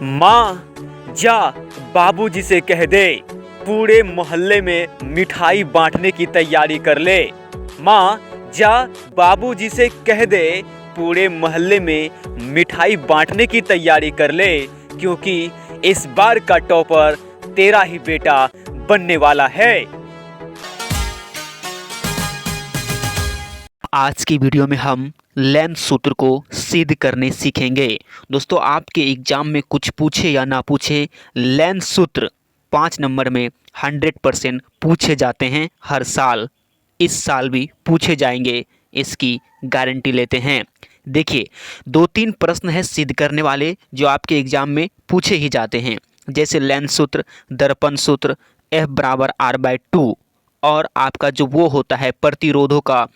माँ जा बाबूजी से कह दे पूरे मोहल्ले में मिठाई बांटने की तैयारी कर ले। माँ जा बाबूजी से कह दे पूरे मोहल्ले में मिठाई बांटने की तैयारी कर ले, क्योंकि इस बार का टॉपर तेरा ही बेटा बनने वाला है। आज की वीडियो में हम लेंस सूत्र को सिद्ध करने सीखेंगे। दोस्तों, आपके एग्जाम में कुछ पूछे या ना पूछे, लेंस सूत्र 5 नंबर में 100% पूछे जाते हैं हर साल। इस साल भी पूछे जाएंगे, इसकी गारंटी लेते हैं। देखिए, 2-3 प्रश्न है सिद्ध करने वाले जो आपके एग्जाम में पूछे ही जाते हैं, जैसे लेंस सूत्र, दर्पण सूत्र, F=R/2 और आपका जो वो होता है प्रतिरोधों का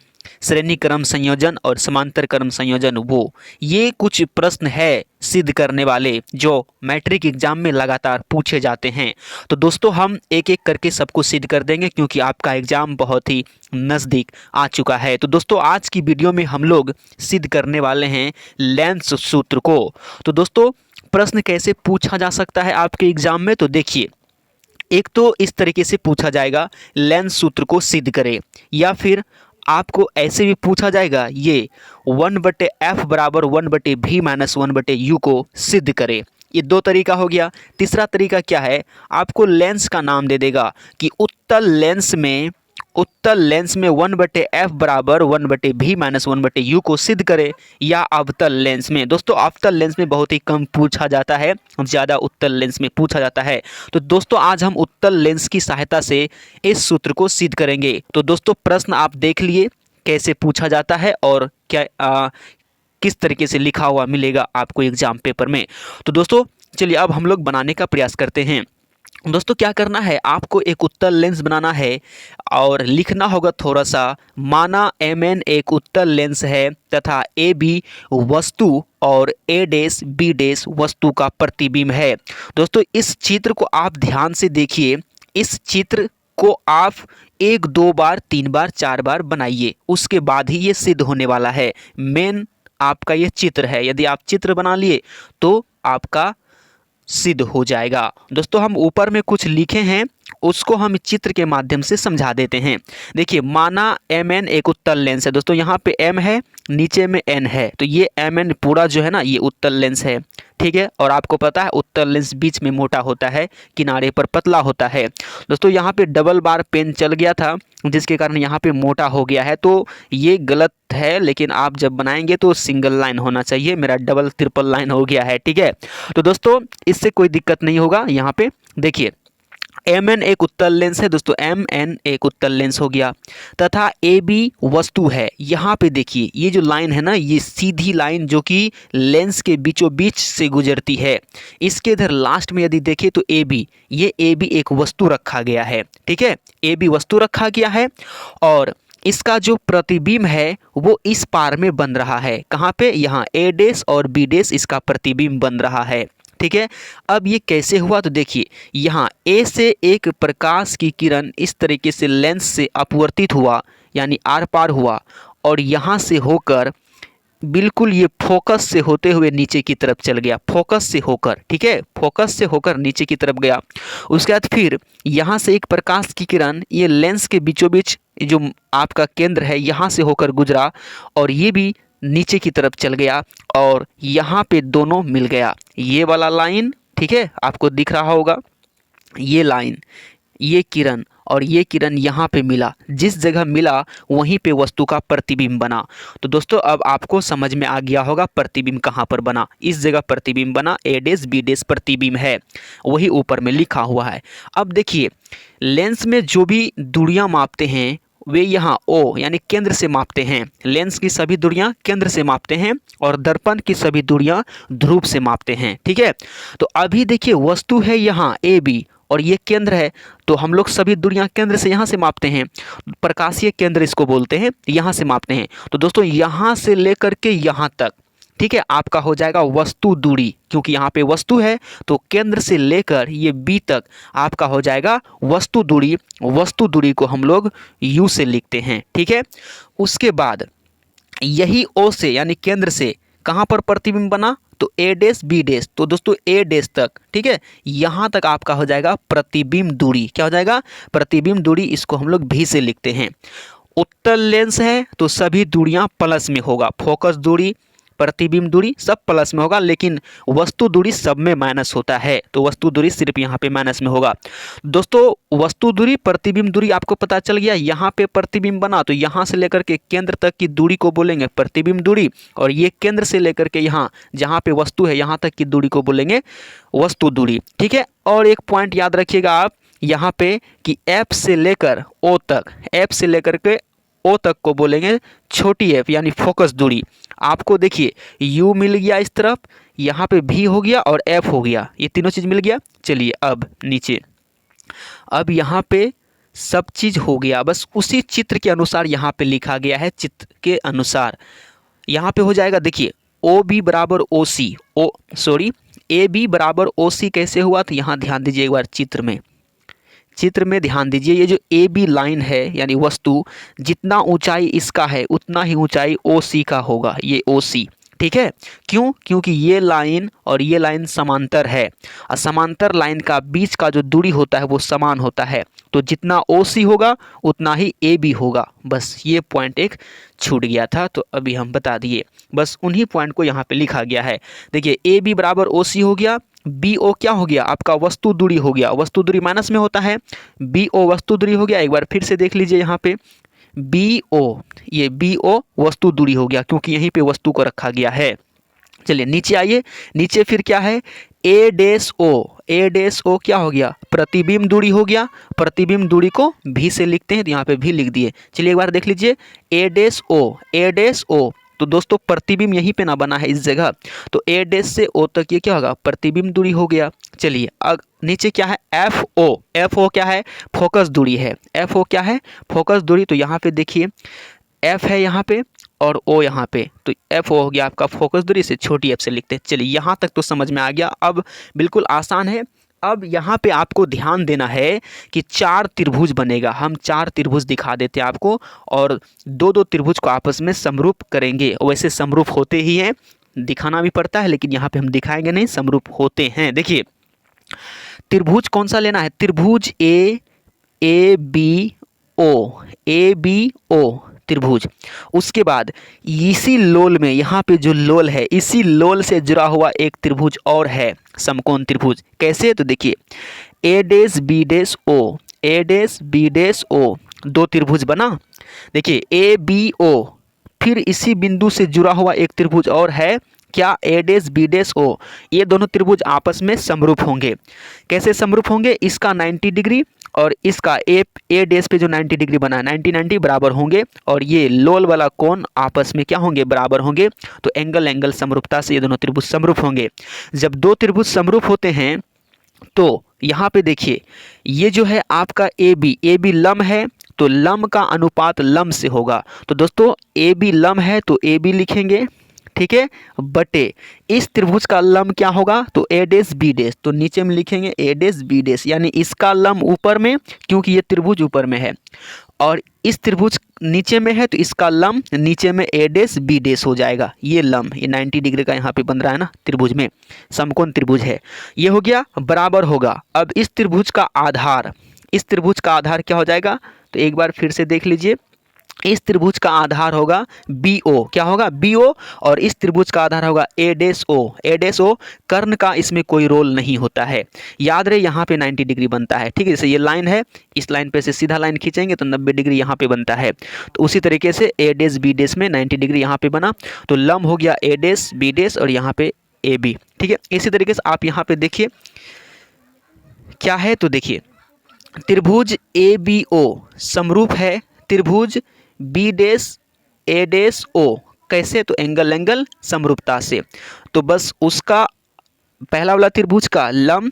श्रेणी क्रम संयोजन और समांतर क्रम संयोजन, वो ये कुछ प्रश्न है सिद्ध करने वाले जो मैट्रिक एग्जाम में लगातार पूछे जाते हैं। तो दोस्तों, हम एक एक करके सबको सिद्ध कर देंगे, क्योंकि आपका एग्जाम बहुत ही नज़दीक आ चुका है। तो दोस्तों, आज की वीडियो में हम लोग सिद्ध करने वाले हैं लेंस सूत्र को। तो दोस्तों, प्रश्न कैसे पूछा जा सकता है आपके एग्जाम में, तो देखिए, एक तो इस तरीके से पूछा जाएगा, लेंस सूत्र को सिद्ध करें, या फिर आपको ऐसे भी पूछा जाएगा, ये 1/f बराबर 1/v-1/u को सिद्ध करे। ये 2 तरीका हो गया। तीसरा तरीका क्या है, आपको लेंस का नाम दे देगा कि उत्तल लेंस में 1/f बराबर 1/v-1/u को सिद्ध करे, या अवतल लेंस में। दोस्तों, अवतल लेंस में बहुत ही कम पूछा जाता है, ज़्यादा उत्तल लेंस में पूछा जाता है। तो दोस्तों, आज हम उत्तल लेंस की सहायता से इस सूत्र को सिद्ध करेंगे। तो दोस्तों, प्रश्न आप देख लिए कैसे पूछा जाता है और क्या किस तरीके से लिखा हुआ मिलेगा आपको एग्जाम पेपर में। तो दोस्तों, चलिए अब हम लोग बनाने का प्रयास करते हैं। दोस्तों, क्या करना है, आपको एक उत्तल लेंस बनाना है और लिखना होगा थोड़ा सा, माना Mn एक उत्तल लेंस है तथा AB वस्तु और A' वस्तु का प्रतिबिंब है। दोस्तों, इस चित्र को आप ध्यान से देखिए। इस चित्र को आप 1, 2 बार, 3 बार, 4 बार बनाइए, उसके बाद ही ये सिद्ध होने वाला है। मेन आपका ये चित्र है, यदि आप चित्र बना लिए तो आपका सिद्ध हो जाएगा। दोस्तों, हम ऊपर में कुछ लिखे हैं, उसको हम चित्र के माध्यम से समझा देते हैं। देखिए, माना Mn एक उत्तल लेंस है। दोस्तों, यहाँ पे M है, नीचे में N है, तो ये Mn पूरा जो है ना, ये उत्तल लेंस है, ठीक है। और आपको पता है उत्तल लेंस बीच में मोटा होता है, किनारे पर पतला होता है। दोस्तों, यहाँ पे डबल बार पेन चल गया था, जिसके कारण यहाँ पे मोटा हो गया है, तो ये गलत है। लेकिन आप जब बनाएंगे तो सिंगल लाइन होना चाहिए, मेरा डबल ट्रिपल लाइन हो गया है, ठीक है। तो दोस्तों, इससे कोई दिक्कत नहीं होगा। यहाँ पे देखिए, Mn एक उत्तल लेंस है। दोस्तों, Mn एक उत्तल लेंस हो गया तथा AB वस्तु है। यहाँ पे देखिए, ये जो लाइन है ना, ये सीधी लाइन जो कि लेंस के बीचों बीच से गुजरती है। इसके इधर लास्ट में यदि देखें तो AB, ये AB एक वस्तु रखा गया है, ठीक है। AB वस्तु रखा गया है और इसका जो प्रतिबिंब है वो इस पार में बन रहा है। कहाँ पे, यहाँ A' और B' इसका प्रतिबिंब बन रहा है, ठीक है। अब ये कैसे हुआ, तो देखिए, यहाँ A से एक प्रकाश की किरण इस तरीके से लेंस से अपवर्तित हुआ, यानी आर पार हुआ, और यहाँ से होकर बिल्कुल ये फोकस से होते हुए नीचे की तरफ चल गया, फोकस से होकर, ठीक है, फोकस से होकर नीचे की तरफ गया। उसके बाद फिर यहाँ से एक प्रकाश की किरण ये लेंस के बीचों बीच जो आपका केंद्र है यहाँ से होकर गुजरा, और ये भी नीचे की तरफ चल गया, और यहाँ पे दोनों मिल गया। ये वाला लाइन, ठीक है, आपको दिख रहा होगा, ये लाइन, ये किरण और ये किरण यहाँ पे मिला, जिस जगह मिला वहीं पे वस्तु का प्रतिबिंब बना। तो दोस्तों, अब आपको समझ में आ गया होगा प्रतिबिंब कहाँ पर बना। इस जगह प्रतिबिंब बना, A' B' प्रतिबिंब है, वही ऊपर में लिखा हुआ है। अब देखिए, लेंस में जो भी दूरियां मापते हैं वे यहाँ O यानी केंद्र से मापते हैं। लेंस की सभी दूरियां केंद्र से मापते हैं और दर्पण की सभी दूरियां ध्रुव से मापते हैं, ठीक है। तो अभी देखिए, वस्तु है यहाँ AB और ये केंद्र है, तो हम लोग सभी दूरियां केंद्र से यहाँ से मापते हैं, प्रकाशीय केंद्र इसको बोलते हैं, यहाँ से मापते हैं। तो दोस्तों, यहाँ से लेकर के यहाँ तक, ठीक है, आपका हो जाएगा वस्तु दूरी, क्योंकि यहाँ पे वस्तु है तो केंद्र से लेकर ये B तक आपका हो जाएगा वस्तु दूरी। वस्तु दूरी को हम लोग U से लिखते हैं, ठीक है। उसके बाद यही O से यानी केंद्र से कहाँ पर प्रतिबिंब बना, तो ए डैश बी डैश, तो दोस्तों ए डैश तक, ठीक है, यहाँ तक आपका हो जाएगा प्रतिबिंब दूरी। क्या हो जाएगा? प्रतिबिंब दूरी। इसको हम लोग भी से लिखते हैं। उत्तल लेंस है तो सभी दूरियां प्लस में होगा। फोकस दूरी, प्रतिबिंब दूरी सब प्लस में होगा, लेकिन वस्तु दूरी सब में माइनस होता है, तो वस्तु दूरी सिर्फ यहाँ पे माइनस में होगा। दोस्तों वस्तु दूरी, प्रतिबिंब दूरी आपको पता चल गया। यहाँ पे प्रतिबिंब बना तो यहाँ से लेकर के केंद्र तक की दूरी को बोलेंगे प्रतिबिंब दूरी, और ये केंद्र से लेकर के यहाँ जहाँ पे वस्तु है यहाँ तक की दूरी को बोलेंगे वस्तु दूरी, ठीक है। और एक पॉइंट याद रखिएगा आप यहाँ पे कि F से लेकर O तक, F से लेकर के O तक को बोलेंगे छोटी f यानी फोकस दूरी। आपको देखिए U मिल गया इस तरफ, यहाँ पे V हो गया और F हो गया, ये तीनों चीज़ मिल गया। चलिए अब नीचे, अब यहाँ पे सब चीज़ हो गया, बस उसी चित्र के अनुसार यहाँ पे लिखा गया है। चित्र के अनुसार यहाँ पे हो जाएगा, देखिए OB बराबर OC, AB बराबर OC कैसे हुआ, तो यहाँ ध्यान दीजिए एक बार चित्र में ध्यान दीजिए। ये जो ए बी लाइन है यानी वस्तु, जितना ऊंचाई इसका है उतना ही ऊंचाई ओ सी का होगा, ये ओ सी, ठीक है। क्यों? क्योंकि ये लाइन और ये लाइन समांतर है, और समांतर लाइन का बीच का जो दूरी होता है वो समान होता है, तो जितना ओ सी होगा उतना ही ए बी होगा। बस ये पॉइंट एक छूट गया था, तो अभी हम बता दिए, बस उन्हीं पॉइंट को यहाँ पे लिखा गया है। देखिए ए बी बराबर ओ सी हो गया, बी ओ क्या हो गया आपका वस्तु दूरी हो गया, वस्तु दूरी माइनस में होता है, बी ओ वस्तु दूरी हो गया। एक बार फिर से देख लीजिए यहाँ पे बी ओ, ये बी ओ वस्तु दूरी हो गया क्योंकि यहीं पे वस्तु को रखा गया है। चलिए नीचे आइए, नीचे फिर क्या है ए डैश ओ, ए डैश ओ क्या हो गया प्रतिबिंब दूरी हो गया। प्रतिबिंब दूरी को भी से लिखते हैं तो यहाँ पे भी लिख दिए। चलिए एक बार देख लीजिए ए डैश ओ, ए डैश ओ, तो दोस्तों प्रतिबिंब यहीं पे ना बना है इस जगह, तो ए डैश से ओ तक ये क्या होगा प्रतिबिंब दूरी हो गया। चलिए अब नीचे क्या है एफ ओ, एफ ओ क्या है फोकस दूरी है, एफ ओ क्या है फोकस दूरी। तो यहाँ पे देखिए एफ है यहाँ पे और ओ यहाँ पे, तो एफ ओ हो गया आपका फोकस दूरी, से छोटी एफ से लिखते हैं। चलिए यहाँ तक तो समझ में आ गया, अब बिल्कुल आसान है। अब यहाँ पे आपको ध्यान देना है कि 4 त्रिभुज बनेगा, हम 4 त्रिभुज दिखा देते हैं आपको, और 2-2 त्रिभुज को आपस में समरूप करेंगे। वैसे समरूप होते ही हैं, दिखाना भी पड़ता है, लेकिन यहाँ पे हम दिखाएंगे नहीं, समरूप होते हैं। देखिए त्रिभुज कौन सा लेना है, त्रिभुज ए बी ओ त्रिभुज। उसके बाद इसी लोल में यहाँ पे जो लोल है, इसी लोल से जुड़ा हुआ एक त्रिभुज और है, समकोण त्रिभुज। कैसे? तो देखिए ए डैश बी डैश ओ, ए डैश बी डैश ओ, 2 त्रिभुज बना। देखिए ए बी ओ, फिर इसी बिंदु से जुड़ा हुआ एक त्रिभुज और है, क्या ए डैश बी डैश ओ। ये दोनों त्रिभुज आपस में समरूप होंगे। कैसे समरूप होंगे? इसका 90 डिग्री और इसका ए डैश पे जो 90 डिग्री बना है 90 बराबर होंगे, और ये लोल वाला कोण आपस में क्या होंगे बराबर होंगे, तो एंगल समरूपता से ये दोनों त्रिभुज समरूप होंगे। जब 2 त्रिभुज समरूप होते हैं तो यहाँ पे देखिए ये जो है आपका ए बी लंब है, तो लंब का अनुपात लंब से होगा। तो दोस्तों ए बी लंब है तो ए बी लिखेंगे, ठीक है, बटे इस त्रिभुज का लंब क्या होगा, तो ए डैश बी डैश, तो नीचे में लिखेंगे ए डैश बी डैश, यानी इसका लंब ऊपर में क्योंकि ये त्रिभुज ऊपर में है, और इस त्रिभुज नीचे में है तो इसका लंब नीचे में ए डैश बी डैश हो जाएगा। ये लंब ये 90 डिग्री का यहाँ पे बन रहा है ना त्रिभुज में, समकोण त्रिभुज है, ये हो गया बराबर होगा। अब इस त्रिभुज का आधार, इस त्रिभुज का आधार क्या हो जाएगा, तो एक बार फिर से देख लीजिए, इस त्रिभुज का आधार होगा बी ओ, क्या होगा बी ओ, और इस त्रिभुज का आधार होगा ए डैश ओ, ए डैश ओ। कर्ण का इसमें कोई रोल नहीं होता है, याद रहे यहाँ पे 90 डिग्री बनता है, ठीक है। जैसे ये लाइन है, इस लाइन पे से सीधा लाइन खींचेंगे तो 90 डिग्री यहाँ पे बनता है, तो उसी तरीके से ए डैश बी डैश में 90 डिग्री यहाँ पे बना, तो लंब हो गया ए डैश बी डैश और यहाँ पे ए बी, ठीक है। इसी तरीके से आप यहाँ पे देखिए क्या है, तो देखिए त्रिभुज ए बी ओ समरूप है त्रिभुज बी डैश ए डैश ओ। कैसे? तो एंगल समरूपता से। तो बस उसका पहला वाला त्रिभुज का लंब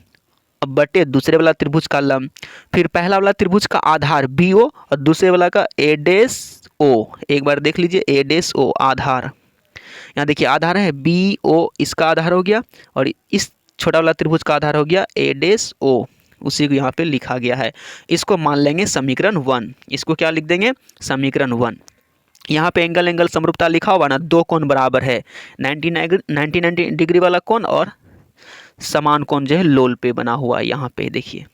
बटे दूसरे वाला त्रिभुज का लंब, फिर पहला वाला त्रिभुज का आधार बी ओ और दूसरे वाला का ए डैश ओ। एक बार देख लीजिए ए डैश ओ आधार, यहाँ देखिए आधार है बी ओ, इसका आधार हो गया, और इस छोटा वाला त्रिभुज का आधार हो गया ए डैश ओ, उसी को यहाँ पे लिखा गया है। इसको मान लेंगे समीकरण 1, इसको क्या लिख देंगे समीकरण 1। यहाँ पे एंगल एंगल समरूपता लिखा हुआ ना, दो कोण बराबर है, 90 डिग्री वाला कोण और समान कोण जो है लोल पे बना हुआ है। यहाँ पे देखिए,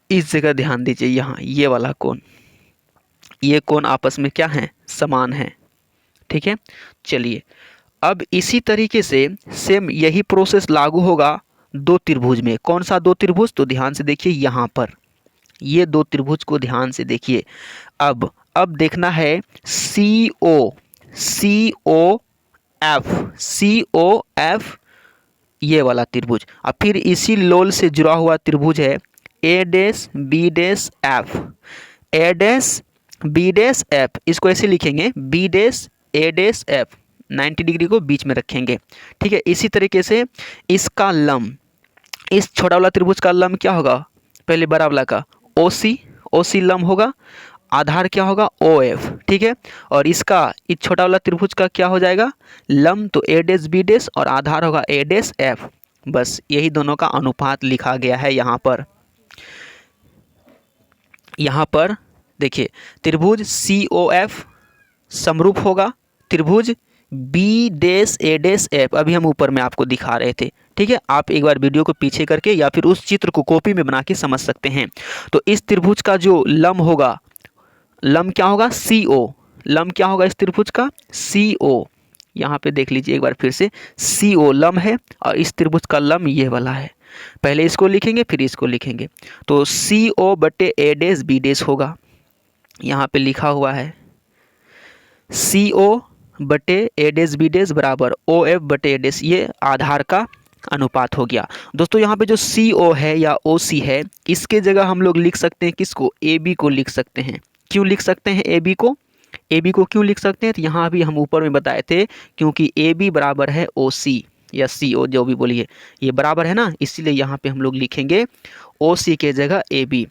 इस जगह ध्यान दीजिए, यहाँ ये वाला कोण, ये कोण आपस में क्या है, समान है। ठीक है, चलिए अब इसी तरीके से सेम यही प्रोसेस लागू होगा दो त्रिभुज में। कौन सा दो त्रिभुज, तो ध्यान से देखिए यहाँ पर, ये दो त्रिभुज को ध्यान से देखिए। अब देखना है सी ओ एफ ये वाला त्रिभुज। अब फिर इसी लोल से जुड़ा हुआ त्रिभुज है ए डैश बी डैश एफ, ए डैश बी डैश एफ, इसको ऐसे लिखेंगे बी डैश ए डैश एफ, 90 डिग्री को बीच में रखेंगे। ठीक है, इसी तरीके से इसका लंब, इस छोटा वाला त्रिभुज का लंब क्या होगा, पहले बड़ा वाला का ओ सी लंब होगा, आधार क्या होगा ओ एफ। ठीक है, और इसका इस छोटा वाला त्रिभुज का क्या हो जाएगा लंब, तो ए डैश बी डैश और आधार होगा ए डैश एफ। बस यही दोनों का अनुपात लिखा गया है यहाँ पर। यहाँ पर देखिए त्रिभुज सी ओ एफ समरूप होगा त्रिभुज बी डैश ए डैश एफ, अभी हम ऊपर में आपको दिखा रहे थे। ठीक है, आप एक बार वीडियो को पीछे करके या फिर उस चित्र को कॉपी में बना के समझ सकते हैं। तो इस त्रिभुज का जो लंब होगा, लंब क्या होगा सी ओ, लंब क्या होगा इस त्रिभुज का सी ओ। यहाँ पे देख लीजिए एक बार फिर से, सी ओ लंब है और इस त्रिभुज का लंब ये वाला है। पहले इसको लिखेंगे फिर इसको लिखेंगे, तो सी ओ बटे ए डैश बी डैश होगा। यहाँ पे लिखा हुआ है सी ओ बटे ए डैश बी डैश बराबर ओ एफ बटे ए डैश, ये आधार का अनुपात हो गया। दोस्तों यहाँ पे जो सी ओ है या ओ सी है, इसके जगह हम लोग लिख सकते हैं किसको, ए बी को लिख सकते हैं। क्यों लिख सकते हैं ए बी को, ए बी को क्यों लिख सकते हैं, तो यहाँ अभी हम ऊपर में बताए थे, क्योंकि ए बी बराबर है ओ सी या सी ओ, जो भी बोलिए, ये बराबर है ना, इसीलिए यहाँ पे हम लोग लिखेंगे ओ सी के जगह ए बी,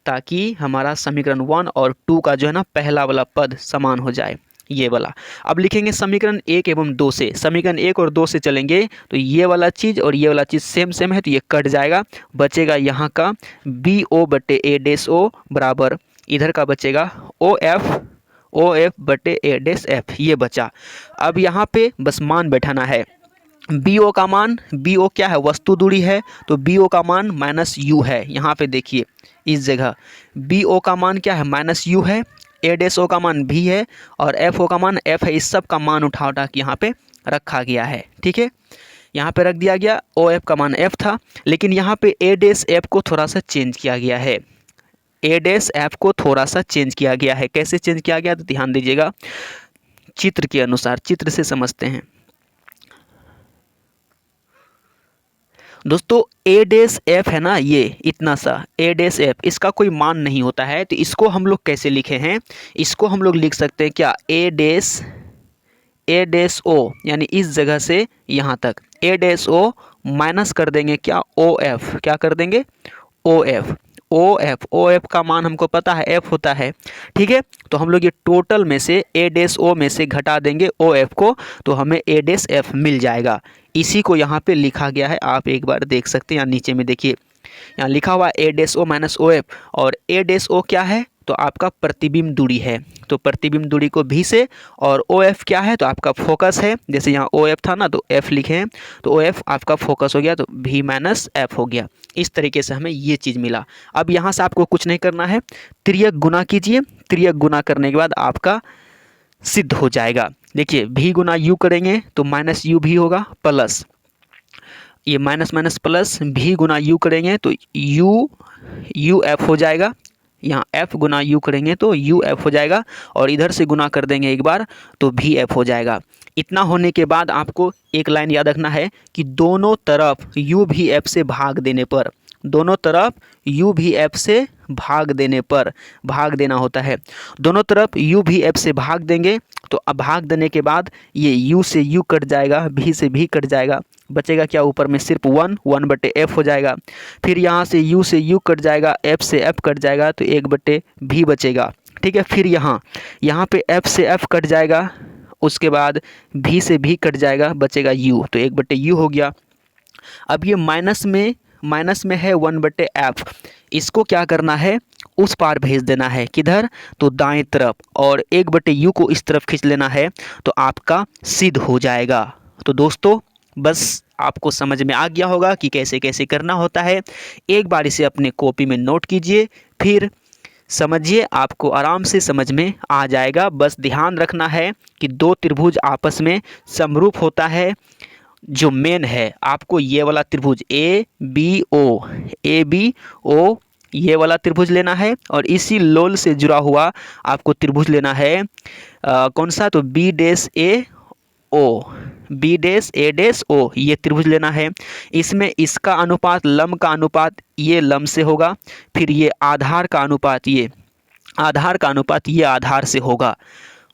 ताकि हमारा समीकरण 1 और 2 का जो है ना पहला वाला पद समान हो जाए, ये वाला। अब लिखेंगे समीकरण 1 एवं 2 से, समीकरण 1 और 2 से चलेंगे तो ये वाला चीज़ और ये वाला चीज़ सेम सेम है, तो ये कट जाएगा, बचेगा यहाँ का बी ओ बटे ए डैश ओ बराबर, इधर का बचेगा ओ एफ बटे ए डैश एफ, ये बचा। अब यहाँ पे बस मान बैठाना है, बी ओ का मान, बी ओ क्या है वस्तु दूरी है, तो बी ओ का मान माइनस यू है। यहाँ पे देखिए इस जगह बी ओ का मान क्या है माइनस यू है, ए डैश ओ का मान भी है और एफ ओ का मान एफ है। इस सब का मान उठा के यहाँ पे रखा गया है। ठीक है, यहाँ पे रख दिया गया, ओ एफ का मान एफ था, लेकिन यहाँ पे ए डैश एफ को थोड़ा सा चेंज किया गया है, ए डैश एफ को थोड़ा सा चेंज किया गया है। कैसे चेंज किया गया, तो ध्यान दीजिएगा, चित्र के अनुसार, चित्र से समझते हैं। दोस्तों ए डैश एफ है ना, ये इतना सा ए डैश एफ, इसका कोई मान नहीं होता है, तो इसको हम लोग कैसे लिखे हैं, इसको हम लोग लिख सकते हैं क्या, ए डैश ओ, यानी इस जगह से यहाँ तक ए डैश ओ माइनस कर देंगे क्या, ओ एफ, क्या कर देंगे ओ एफ, ओ एफ का मान हमको पता है एफ होता है। ठीक है, तो हम लोग ये टोटल में से ए डैश ओ में से घटा देंगे ओ एफ को, तो हमें ए डैश एफ मिल जाएगा। इसी को यहाँ पे लिखा गया है, आप एक बार देख सकते हैं, यहाँ नीचे में देखिए, यहाँ लिखा हुआ A dash O minus O F, और ए डैश ओ क्या है, तो आपका प्रतिबिंब दूरी है, तो प्रतिबिंब दूरी को भी से, और ओ एफ क्या है, तो आपका फोकस है, जैसे यहाँ ओ एफ था ना तो एफ लिखे हैं, तो ओ एफ आपका फोकस हो गया, तो भी माइनस एफ हो गया। इस तरीके से हमें ये चीज़ मिला। अब यहाँ से आपको कुछ नहीं करना है, त्रियक गुना कीजिए, त्रियक गुना करने के बाद आपका सिद्ध हो जाएगा। देखिए भी गुना यू करेंगे तो माइनस यू भी होगा, प्लस ये माइनस माइनस प्लस भी गुना यू करेंगे तो यू एफ हो जाएगा, यहाँ एफ गुना यू करेंगे तो यू एफ हो जाएगा, और इधर से गुना कर देंगे एक बार तो भी एफ हो जाएगा। इतना होने के बाद आपको एक लाइन याद रखना है कि दोनों तरफ यू भी एफ से भाग देने पर, दोनों तरफ यू भी एफ से भाग देने पर, भाग देना होता है, दोनों तरफ यू भी एफ से भाग देंगे, तो अब भाग देने के बाद ये u से u कट जाएगा, भी से भी कट जाएगा, बचेगा क्या ऊपर में सिर्फ 1 बटे f हो जाएगा। फिर यहाँ से u से u कट जाएगा, f से f कट जाएगा, तो 1 बटे भी बचेगा। ठीक है, फिर यहाँ पे f से f कट जाएगा, उसके बाद भी से भी कट जाएगा, बचेगा u, तो 1 बटे u हो गया। अब ये माइनस में है 1 बटे एफ, इसको क्या करना है, उस पार भेज देना है, किधर, तो दाएं तरफ, और 1/u को इस तरफ खींच लेना है तो आपका सिद्ध हो जाएगा। तो दोस्तों बस आपको समझ में आ गया होगा कि कैसे कैसे करना होता है। एक बार इसे अपने कॉपी में नोट कीजिए, फिर समझिए, आपको आराम से समझ में आ जाएगा। बस ध्यान रखना है कि दो त्रिभुज आपस में समरूप होता है। जो मेन है, आपको ये वाला त्रिभुज ABO ये वाला त्रिभुज लेना है, और इसी लोल से जुड़ा हुआ आपको त्रिभुज लेना है कौन सा, तो B'AO ये त्रिभुज लेना है। इसमें इसका अनुपात, लंब का अनुपात ये लंब से होगा, फिर ये आधार का अनुपात ये आधार से होगा।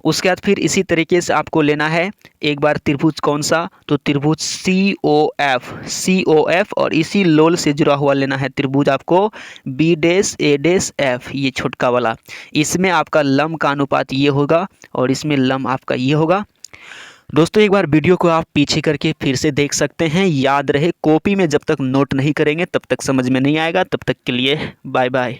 उसके बाद फिर इसी तरीके से आपको लेना है एक बार त्रिभुज कौन सा, तो त्रिभुज COF, और इसी लोल से जुड़ा हुआ लेना है त्रिभुज आपको B'AF ये छोटका वाला। इसमें आपका लंब का अनुपात ये होगा, और इसमें लंब आपका ये होगा। दोस्तों एक बार वीडियो को आप पीछे करके फिर से देख सकते हैं। याद रहे, कॉपी में जब तक नोट नहीं करेंगे तब तक समझ में नहीं आएगा। तब तक के लिए बाय बाय।